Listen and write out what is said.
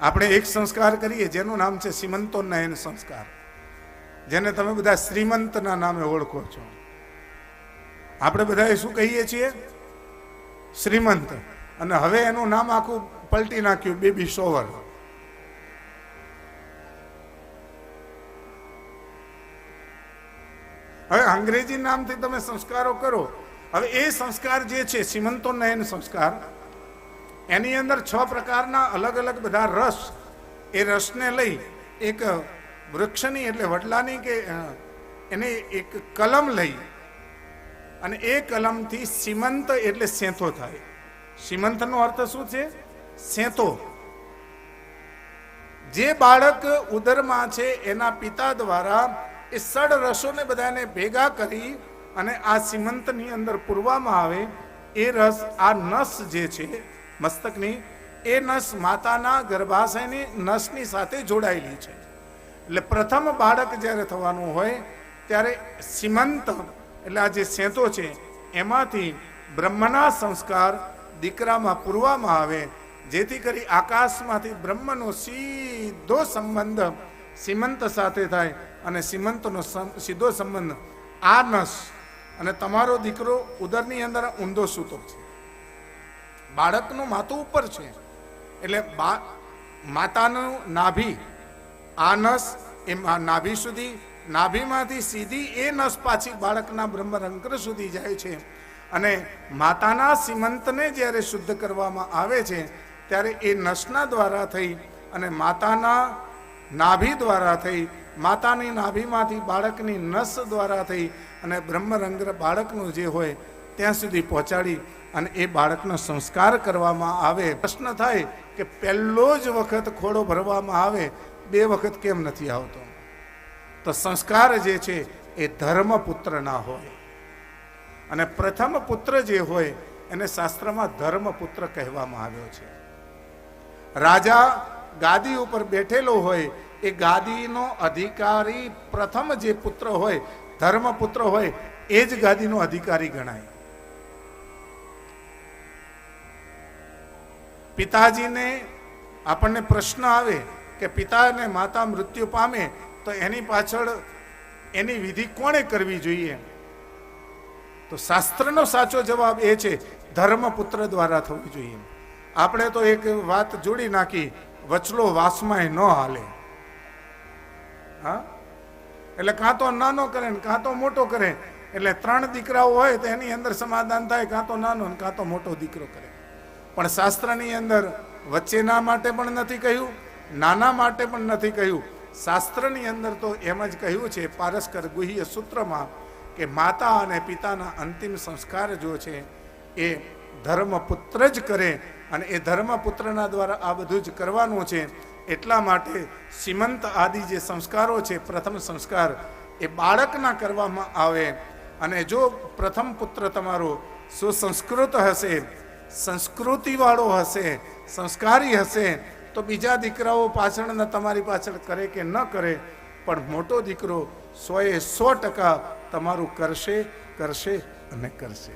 આપણે એક સંસ્કાર કરીએ જેનું નામ છે સીમંતોન્નયન સંસ્કાર, જેને તમે બધા શ્રીમંતના નામે ઓળખો છો. આપણે બધા શું કહીએ છીએ? શ્રીમંત. અને હવે એનું નામ આખું પલટી નાખ્યું, બેબી શોવર. હવે અંગ્રેજી નામથી તમે સંસ્કારો કરો. હવે એ સંસ્કાર જે છે સીમંતોન્નયન સંસ્કાર, એની અંદર 6 પ્રકારના અલગ અલગ બધા રસ, એ રસને લઈ એક વૃક્ષની એટલે વડલાની કે એને એક કલમ લઈ અને એ કલમથી સીમંત એટલે સેંથો થાય. સીમંતનો અર્થ શું છે? સેંથો. જે બાળક ઉદરમાં છે એના પિતા દ્વારા એ 6 રસોને બધાને ભેગા કરી અને આ સીમંતની અંદર પૂરવામાં આવે. એ રસ, આ નસ જે છે મસ્તકની, એ નસ માતાના ગર્ભાશયની નસની સાથે જોડાયેલી છે. એટલે પ્રથમ બાળક જ્યારે થવાનું હોય ત્યારે સીમંત એટલે આ જે સેંતો છે એમાંથી બ્રહ્મના સંસ્કાર દીકરામાં પૂરવામાં આવે, જેથી કરી આકાશમાંથી બ્રહ્મનો સીધો સંબંધ સીમંત સાથે થાય અને સીમંતનો સીધો સંબંધ આ નસ અને તમારો દીકરો ઉદરની અંદર ઊંધો સૂતો છે. બાળકનું માથું ઉપર છે એટલે માતાનું નાભી, આ નસ એ નાભી સુધી, નાભીમાંથી સીધી એ નસ પાછી બાળકના બ્રહ્મરંધ્ર સુધી જાય છે. અને માતાના સીમંતને જ્યારે શુદ્ધ કરવામાં આવે છે ત્યારે એ નસના દ્વારા થઈ અને માતાના નાભી દ્વારા થઈ, માતાની નાભીમાંથી બાળકની નસ દ્વારા થઈ અને બ્રહ્મરંધ્ર બાળકનું જે હોય ત્યાં સુધી પહોંચાડી અને એ બાળકનો સંસ્કાર કરવામાં આવે. પ્રશ્ન થાય કે પહેલો જ વખત ખોળો ભરવામાં આવે, 2 વખત કેમ નથી આવતો? તો સંસ્કાર જે છે એ ધર્મપુત્રના હોય અને પ્રથમ પુત્ર જે હોય એને શાસ્ત્રમાં ધર્મપુત્ર કહેવામાં આવ્યો છે. રાજા ગાદી ઉપર બેઠેલો હોય, એ ગાદીનો અધિકારી પ્રથમ જે પુત્ર હોય, ધર્મપુત્ર હોય, એ જ ગાદીનો અધિકારી ગણાય. પિતાજીને આપણને પ્રશ્ન આવે કે પિતા અને માતા મૃત્યુ પામે તો એની પાછળ એની વિધિ કોણે કરવી જોઈએ? તો શાસ્ત્રનો સાચો જવાબ એ છે ધર્મપુત્ર દ્વારા થવી જોઈએ. આપણે તો એક વાત જોડી નાખી, વચલો વાસમાં ન હાલે. હા, એટલે કાં તો નાનો કરે ને કાં તો મોટો કરે. એટલે 3 દીકરાઓ હોય તો એની અંદર સમાધાન થાય, કાં તો નાનો ને કાં તો મોટો દીકરો કરે. પણ શાસ્ત્રની અંદર વચ્ચેના માટે પણ નથી કહ્યું, નાના માટે પણ નથી કહ્યું. શાસ્ત્રની અંદર તો એમ જ કહ્યું છે પારસ્કર ગુહ્ય સૂત્રમાં કે માતા અને પિતાના અંતિમ સંસ્કાર જો છે એ ધર્મપુત્ર જ કરે અને એ ધર્મપુત્રના દ્વારા આ બધું જ કરવાનું છે. એટલા માટે સીમંત આદિ જે સંસ્કારો છે, પ્રથમ સંસ્કાર એ બાળકના કરવામાં આવે. અને જો પ્રથમ પુત્ર તમારો સુસંસ્કૃત હશે, સંસ્કૃતિવાળો હશે, સંસ્કારી હશે, તો બીજા દીકરાઓ પાછળના તમારી પાછળ કરે કે ન કરે, પણ મોટો દીકરો 100% તમારું કરશે, કરશે અને કરશે.